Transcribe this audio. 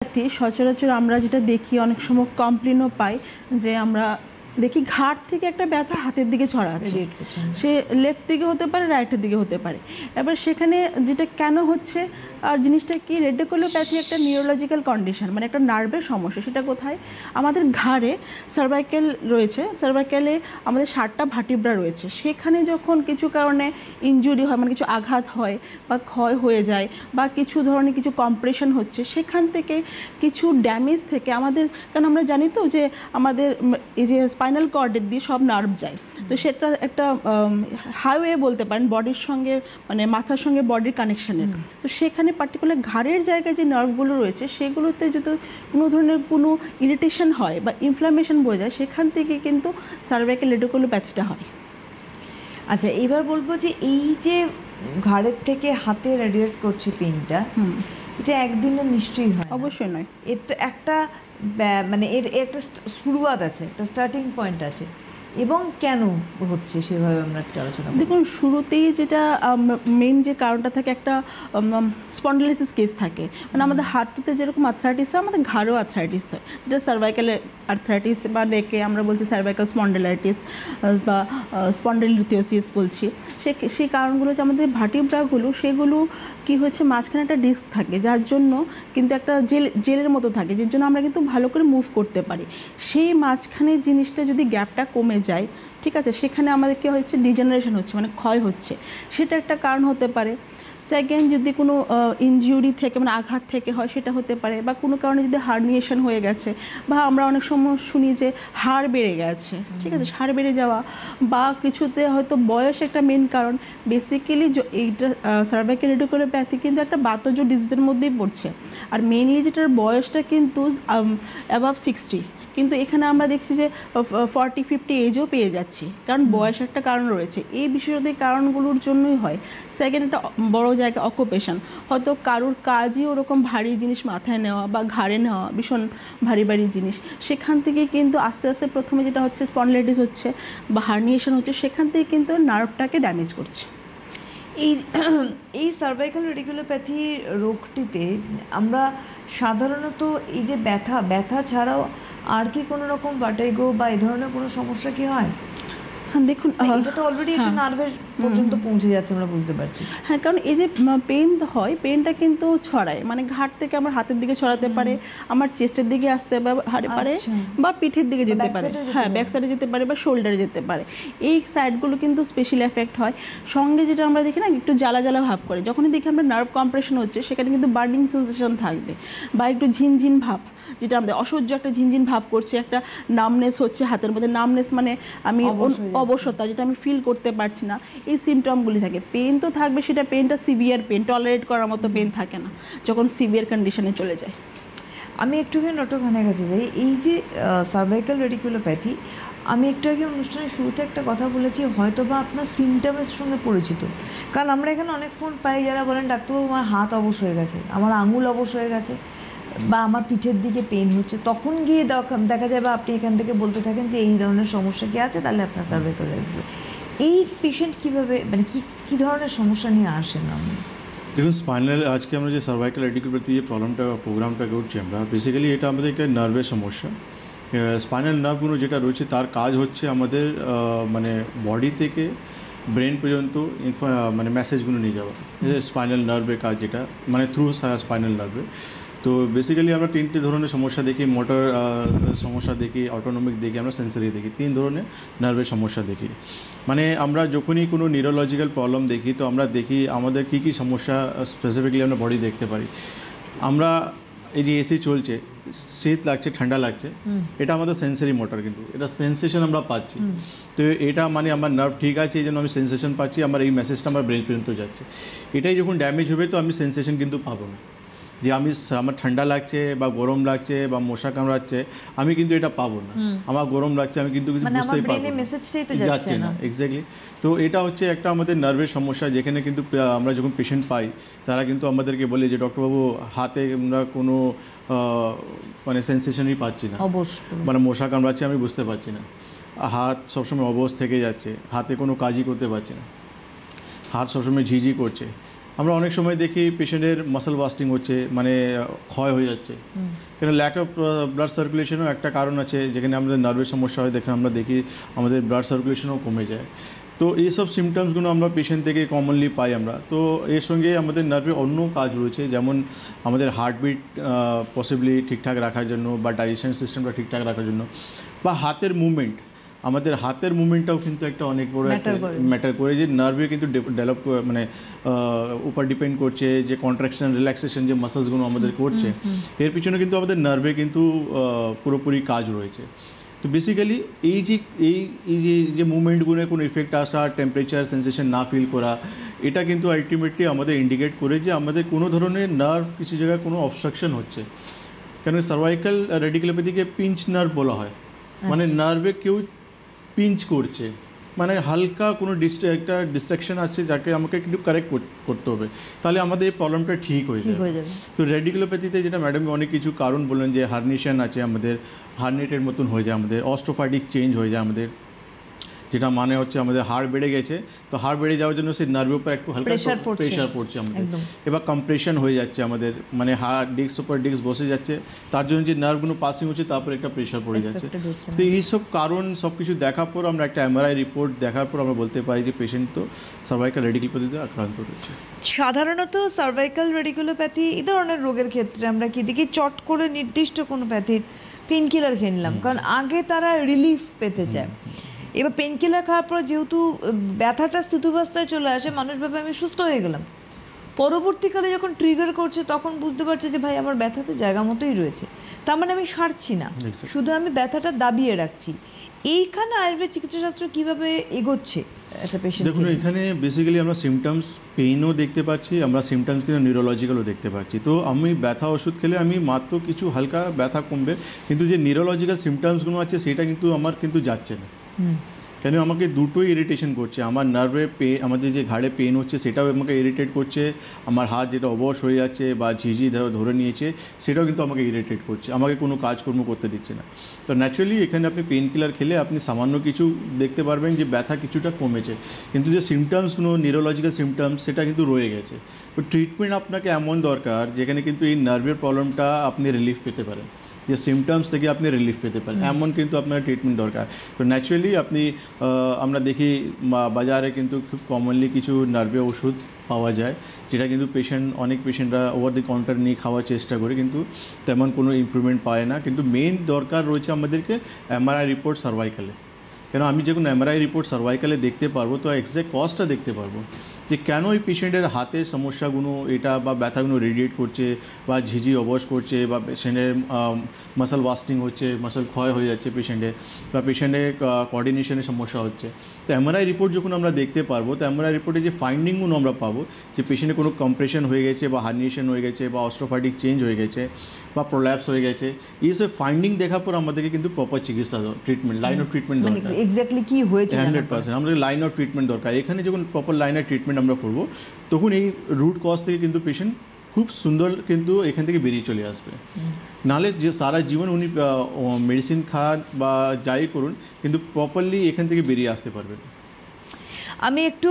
সচরাচর আমরা যেটা দেখি অনেক সময় কমপ্লেনও পাই যে আমরা দেখি ঘাট থেকে একটা ব্যথা হাতের দিকে ছড়াচ্ছে, সে লেফট দিকে হতে পারে, রাইটের দিকে হতে পারে। এবার সেখানে যেটা কেন হচ্ছে আর জিনিসটা কি, রেডিকুলোপ্যাথি একটা নিউরোলজিক্যাল কন্ডিশন, মানে একটা নার্ভের সমস্যা। সেটা কোথায়? আমাদের ঘাড়ে সার্ভাইকেল রয়েছে, সার্ভাইকেলে আমাদের 7টা ভার্টিব্রা রয়েছে। সেখানে যখন কিছু কারণে ইনজুরি হয়, মানে কিছু আঘাত হয় বা ক্ষয় হয়ে যায় বা কিছু ধরনের কিছু কম্প্রেশন হচ্ছে, সেখান থেকে কিছু ড্যামেজ থেকে আমাদের, কারণ আমরা জানি তো যে আমাদের এই যে স্পাইনাল কর্ডের দিয়ে সব নার্ভ যায়, তো সেটা একটা হাইওয়ে বলতে পারেন বডির সঙ্গে, মানে মাথার সঙ্গে বডির কানেকশনের। তো সেখানে পার্টিকুলার ঘাড়ের জায়গায় যে নার্ভগুলো রয়েছে সেগুলোতে যদি কোনো ধরনের কোনো ইরিটেশন হয় বা ইনফ্লামেশন বয়ে যায়, সেখান থেকে কিন্তু সার্ভাইকাল রেডিকুলোপ্যাথিটা হয়। আচ্ছা, এবার বলবো যে এই যে ঘাড়ের থেকে হাতে রেডিয়েট করছে পেইনটা, এটা একদিনে নিশ্চয়ই হয়? অবশ্যই নয়। এর তো একটা মানে এর একটা শুরুয়াত আছে, একটা স্টার্টিং পয়েন্ট আছে, এবং কেন হচ্ছে সেভাবে আমরা একটা আলোচনা করব। দেখুন, শুরুতেই যেটা মেন যে কারণটা থাকে, একটা স্পন্ডিলাইটিস কেস থাকে, মানে আমাদের হাঁটুতে যেরকম আর্থ্রাইটিস হয় আমাদের ঘাড়েও আর্থ্রাইটিস হয়, যেটা সার্ভাইকালে আর্থ্রাইটিস বা নেকে আমরা বলছি সার্ভাইকাল স্পন্ডিলাইটিস বা স্পন্ডিলোলিথিওসিস বলছি। সেই কারণগুলো হচ্ছে আমাদের ভার্টিব্রাগুলো, সেগুলো কি হচ্ছে, মাঝখানে একটা ডিস্ক থাকে যার জন্য কিন্তু একটা জেলের মতো থাকে, যার জন্য আমরা কিন্তু ভালো করে মুভ করতে পারি। সেই মাঝখানে জিনিসটা যদি গ্যাপটা কমে যায়, ঠিক আছে, সেখানে আমাদের কী হচ্ছে, ডিজেনারেশন হচ্ছে, মানে ক্ষয় হচ্ছে, সেটা একটা কারণ হতে পারে। সেকেন্ড, যদি কোনো ইনজুরি থেকে, মানে আঘাত থেকে হয়, সেটা হতে পারে, বা কোনো কারণে যদি হার্নিয়েশন হয়ে গেছে, বা আমরা অনেক সময় শুনি যে হাড় বেড়ে গেছে, ঠিক আছে, হাড় বেড়ে যাওয়া, বা কিছুতে হয়তো বয়স একটা মেন কারণ। বেসিক্যালি এইটা সার্ভাইকাল রেডিকুলোপ্যাথি কিন্তু একটা বাতজ ডিজিজের মধ্যেই পড়ছে, আর মেইনলি যেটার বয়সটা কিন্তু অ্যাবাভ 60, কিন্তু এখানে আমরা দেখছি যে 40-50 এজও পেয়ে যাচ্ছি, কারণ বয়স একটা কারণ রয়েছে। এই বিশেষত কারণগুলোর জন্যই হয়। সেকেন্ড, একটা বড় জায়গা অকুপেশন, হয়তো কারুর কাজই ওরকম ভারী জিনিস মাথায় নেওয়া বা ঘাড়ে নেওয়া, ভীষণ ভারী ভারী জিনিস, সেখান থেকে কিন্তু আস্তে আস্তে প্রথমে যেটা হচ্ছে স্পন্ডিলাইটিস হচ্ছে বা হার্নিয়েশন হচ্ছে, সেখান থেকে কিন্তু নার্ভটাকে ড্যামেজ করছে। এই সার্ভাইকাল রেডিকুলোপ্যাথি রোগটিতে আমরা সাধারণত এই যে ব্যথা ছাড়াও আর কি কোনো রকম ভার্টিগো বা এই ধরনের কোনো সমস্যা কি হয়? হ্যাঁ, দেখুন, এটা তো অলরেডি একটা নার্ভের পর্যন্ত পৌঁছে যাচ্ছে, আমরা বুঝতে পারছি। হ্যাঁ, কারণ এই যে পেন হয়, পেনটা কিন্তু ছড়ায়, মানে ঘাট থেকে আমার হাতের দিকে ছড়াতে পারে, আমার চেস্টের দিকে আসতে পারে, বা পিঠের দিকে যেতে পারে, হ্যাঁ ব্যাক সাইডে যেতে পারে, বা শোল্ডারে যেতে পারে। এই সাইডগুলো কিন্তু স্পেশালি এফেক্ট হয়। সঙ্গে যেটা আমরা দেখি না, একটু জ্বালা জ্বালা ভাব করে, যখনই দেখি আমরা নার্ভ কম্প্রেশন হচ্ছে, সেখানে কিন্তু বার্নিং সেন্সেশন থাকবে, বা একটু ঝিনঝিন ভাব, যেটা আমাদের অসহ্য একটা ঝিনঝিন ভাব করছে, একটা নামনেস হচ্ছে হাতের মধ্যে, নামনেস মানে আমি অবসতা, যেটা আমি ফিল করতে পারছি না, এই সিমটমগুলি থাকে। পেন তো থাকবে, সেটা পেনটা সিভিয়ার পেন, টলারেট করার মতো পেন থাকে না যখন সিভিয়ার কন্ডিশনে চলে যায়। আমি একটুখানি নটখানের কাছে যাই। এই যে সার্ভাইকাল রেডিকুলোপ্যাথি, আমি একটু আগে অনুষ্ঠানের শুরুতে একটা কথা বলেছি, হয়তো বা আপনার সিমটমের সঙ্গে পরিচিত, কারণ আমরা এখানে অনেক ফোন পাই যারা বলেন ডাক্তারবাবু আমার হাত অবশ হয়ে গেছে, আমার আঙুল অবশ হয়ে গেছে, বা আমার পিঠের দিকে পেন হচ্ছে, তখন গিয়ে দেখা যায় বা আপনি এখান থেকে বলতে থাকেন যে এই ধরনের সমস্যা কি আছে, তাহলে আপনার সার্ভাইকাল রেডিকুলোপ্যাথি। এই পেশেন্ট কীভাবে, মানে কী ধরনের সমস্যা নিয়ে আসেন? আপনি দেখুন, স্পাইনাল, আজকে আমরা যে সার্ভাইকাল রেডিকুলোপ্যাথি যে প্রোগ্রামটা করছি আমরা, বেসিক্যালি এটা আমাদের একটা নার্ভের সমস্যা। স্পাইনাল নার্ভগুলো যেটা রয়েছে তার কাজ হচ্ছে আমাদের মানে বডি থেকে ব্রেন পর্যন্ত মানে মেসেজগুলো নিয়ে যাওয়া, স্পাইনাল নার্ভের কাজ, যেটা মানে থ্রু স্পাইনাল নার্ভে। তো বেসিক্যালি আমরা 3টে ধরনের সমস্যা দেখি, মোটর সমস্যা দেখি, অটোনমিক দেখি, আমরা সেন্সারি দেখি, 3 ধরনের নার্ভের সমস্যা দেখি। মানে আমরা যখনই কোনো নিউরোলজিক্যাল প্রবলেম দেখি, তো আমরা দেখি আমাদের কী কী সমস্যা স্পেসিফিকলি আমরা বডি দেখতে পারি। আমরা এই যে এসি চলছে, শীত লাগছে, ঠান্ডা লাগছে, এটা আমাদের সেন্সারি মোটর, কিন্তু এটা সেন্সেশন আমরা পাচ্ছি। তো এটা মানে আমার নার্ভ ঠিক আছে, এই জন্য আমি সেন্সেশন পাচ্ছি, আমার এই মেসেজটা আমার ব্রেন পর্যন্ত যাচ্ছে। এটাই যখন ড্যামেজ হবে, তো আমি সেন্সেশন কিন্তু পাবো না, যে আমার ঠান্ডা লাগছে বা গরম লাগছে বা মশা কামড়াচ্ছে, আমি কিন্তু এটা পাবো না। আমার গরম লাগছে, আমি কিন্তু বুঝতেই পারবো না, যাচ্ছে না। এক্স্যাক্টলি। তো এটা হচ্ছে একটা আমাদের নার্ভের সমস্যা, যেখানে কিন্তু আমরা যখন পেশেন্ট পাই, তারা কিন্তু আমাদেরকে বলে যে ডক্টরবাবু হাতে আমরা কোনো মানে সেন্সেশনই পাচ্ছি না, মানে মশা কামড়াচ্ছে, আমি বুঝতে পারছি না, হাত সবসময় অবশ থেকে যাচ্ছে, হাতে কোনো কাজই করতে পারছি না, হাত সবসময় ঝিঝি করছে, আমরা অনেক সময় দেখি পেশেন্টের মাসল ওয়াস্টিং হচ্ছে, মানে ক্ষয় হয়ে যাচ্ছে, কেন ল্যাক অফ ব্লাড সার্কুলেশনও একটা কারণ আছে, যেখানে আমাদের নার্ভের সমস্যা হয়, দেখে আমরা দেখি আমাদের ব্লাড সার্কুলেশনও কমে যায়। তো এইসব সিমটমসগুলো আমরা পেশেন্ট থেকে কমনলি পাই আমরা। তো এর সঙ্গে আমাদের নার্ভে অন্য কাজ রয়েছে, যেমন আমাদের হার্টবিট পসিবলি ঠিকঠাক রাখার জন্য, বা ডাইজেশন সিস্টেমটা ঠিকঠাক রাখার জন্য, বা হাতের মুভমেন্ট, আমাদের হাতের মুভমেন্টটাও কিন্তু একটা অনেক বড় ম্যাটার করে, যে নার্ভে কিন্তু ডেভেলপ মানে উপর ডিপেন্ড করছে, যে কন্ট্রাকশন রিল্যাক্সেশন যে মাসলসগুলো আমাদের করছে, এর পিছনে কিন্তু আমাদের নার্ভে কিন্তু পুরোপুরি কাজ রয়েছে। তো বেসিক্যালি এই যে মুভমেন্টগুলো কোনো ইফেক্ট আসা, টেম্পারেচার সেন্সেশন না ফিল করা, এটা কিন্তু আলটিমেটলি আমাদের ইন্ডিকেট করে যে আমাদের কোনো ধরনের নার্ভ কিছু জায়গায় কোনো অবস্ট্রাকশন হচ্ছে। কেন সার্ভাইকাল রেডিকুলোপ্যাথিকে পিঞ্চ নার্ভ বলা হয়, মানে নার্ভে কেউ পিঞ্চ করছে, মানে হালকা কোনো একটা ডিস্ট্রাকশন আছে, যাকে আমাকে একটু কারেক্ট করতে হবে, তাহলে আমাদের এই প্রবলেমটা ঠিক হয়ে যাবে। তো রেডিকুলোপ্যাথিতে যেটা ম্যাডাম অনেক কিছু কারণ বললেন, যে হার্নিশন আছে, আমাদের হার্নেটের মতন হয়ে যায়, আমাদের অস্টোফাইটিক চেঞ্জ হয়ে যায় আমাদের, যেটা মানে হচ্ছে আমাদের হাড় বেড়ে গেছে, তো হাড় বেড়ে যাওয়ার জন্য সেই নার্ভের উপর একটু হালকা প্রেশার পড়ছে আমাদের, এবার কম্প্রেশন হয়ে যাচ্ছে আমাদের, মানে হাড় ডিস্ক উপর ডিস্ক বসে যাচ্ছে, তার জন্য যে নার্ভগুলো পাসিং হচ্ছে তারপর একটা প্রেশার পড়ে যাচ্ছে। তো এইসব কারণ সব কিছু দেখার পর আমরা একটা এমআরআই রিপোর্ট দেখার পর আমরা বলতে পারি যে পেশেন্ট তো সার্ভাইকাল রেডিকুলোপ্যাথিতে আক্রান্ত রয়েছে। সাধারণত সার্ভাইকাল রেডিকুলোপ্যাথি এই ধরনের রোগের ক্ষেত্রে আমরা কি দেখি, চট করে নির্দিষ্ট কোনো প্যাথির পেন কিলার খেয়ে নিলাম, কারণ আগে তারা রিলিফ পেতে চায়। এবার পেন কিলার খাওয়ার পর যেহেতু ব্যথাটা স্থিতাবস্থায় চলে আসে, মানুষ ভাবে আমি সুস্থ হয়ে গেলাম, পরবর্তীকালে যখন ট্রিগার করছে তখন বুঝতে পারছে যে ভাই আমার ব্যথা তো জায়গা মতোই রয়েছে, তার মানে আমি সারছি না, শুধু আমি ব্যথাটা দাবিয়ে রাখছি। এইখানে আয়ুর্বেদ চিকিৎসাশাস্ত্র কীভাবে এগোচ্ছে একটা পেশেন্ট? দেখুন, এখানে বেসিক্যালি আমরা সিমটমস পেইনও দেখতে পাচ্ছি, আমরা সিমটমস কিন্তু নিউরোলজিক্যালও দেখতে পাচ্ছি। তো আমি ব্যথা ওষুধ খেলে আমি মাত্র কিছু হালকা ব্যথা কমবে, কিন্তু যে নিউরোলজিক্যাল সিমটমসগুলো আছে সেটা কিন্তু আমার কিন্তু যাচ্ছে না। কেন আমাকে দুটোই ইরিটেশন করছে, আমার নার্ভে আমাদের যে ঘাড়ে পেন হচ্ছে সেটাও আমাকে ইরিটেট করছে, আমার হাত যেটা অবশ হয়ে যাচ্ছে বা ঝিঝি ধরে নিয়েছে সেটাও কিন্তু আমাকে ইরিটেট করছে, আমাকে কোনো কাজকর্ম করতে দিচ্ছে না। তো ন্যাচুরালি এখানে আপনি পেন কিলার খেলে আপনি সামান্য কিছু দেখতে পারবেন যে ব্যথা কিছুটা কমেছে, কিন্তু যে সিমটমসগুলো নিউরোলজিক্যাল সিমটমস সেটা কিন্তু রয়ে গেছে। তো ট্রিটমেন্ট আপনাকে এমন দরকার যেখানে কিন্তু এই নার্ভের প্রবলেমটা আপনি রিলিফ পেতে পারেন, যে সিমটমস থেকে আপনি রিলিফ পেতে পারেন, এমন কিন্তু আপনার ট্রিটমেন্ট দরকার। তো ন্যাচুরালি আপনি আমরা দেখি বাজারে কিন্তু খুব কমনলি কিছু নার্ভে ওষুধ পাওয়া যায়, যেটা কিন্তু অনেক পেশেন্টরা ওভার দি কাউন্টার নিয়ে খাওয়ার চেষ্টা করে, কিন্তু তেমন কোনো ইমপ্রুভমেন্ট পায় না। কিন্তু মেইন দরকার রয়েছে আমাদেরকে এমআরআই রিপোর্ট সার্ভাইকালে, কেন আমি যখন এমআরআই রিপোর্ট সার্ভাইকালে দেখতে পারবো তো এক্স্যাক্ট কজটা দেখতে পারবো, যে কেন এই পেশেন্টের হাতের সমস্যাগুলো এটা বা ব্যথাগুলো রেডিয়েট করছে বা ঝিঝি অবশ করছে বা পেশেন্টের মাসল ওয়াস্টিং হচ্ছে, মাসল ক্ষয় হয়ে যাচ্ছে পেশেন্টের, বা পেশেন্টের কোঅর্ডিনেশনের সমস্যা হচ্ছে। তো এমআরআই রিপোর্ট যখন আমরা দেখতে পারবো, তো এমআরআই রিপোর্টে যে ফাইন্ডিংগুলো আমরা পাবো, যে পেশেন্টের কোনো কম্প্রেশন হয়ে গেছে বা হার্নিয়েশন হয়ে গেছে বা অস্ট্রোফাইটিক চেঞ্জ হয়ে গেছে বা প্রোল্যাপস হয়ে গেছে, এইসব ফাইন্ডিং দেখার পর আমাদেরকে কিন্তু প্রপার চিকিৎসা ট্রিটমেন্ট লাইন অফ ট্রিটমেন্ট দরকার, এক্স্যাক্টলি কি হয়েছে 100% আমাদের লাইন অফ ট্রিটমেন্ট দরকার। এখানে যখন প্রপার লাইন অফ ট্রিটমেন্ট আমরা করবো, তখন এই রুট কজ থেকে কিন্তু পেশেন্ট খুব সুন্দর কিন্তু এখান থেকে বেরিয়ে চলে আসবে। নাহলে যে সারা জীবন উনি মেডিসিন খান বা যাই করুন, কিন্তু প্রপারলি এখান থেকে বেরিয়ে আসতে পারবেন। আমি একটু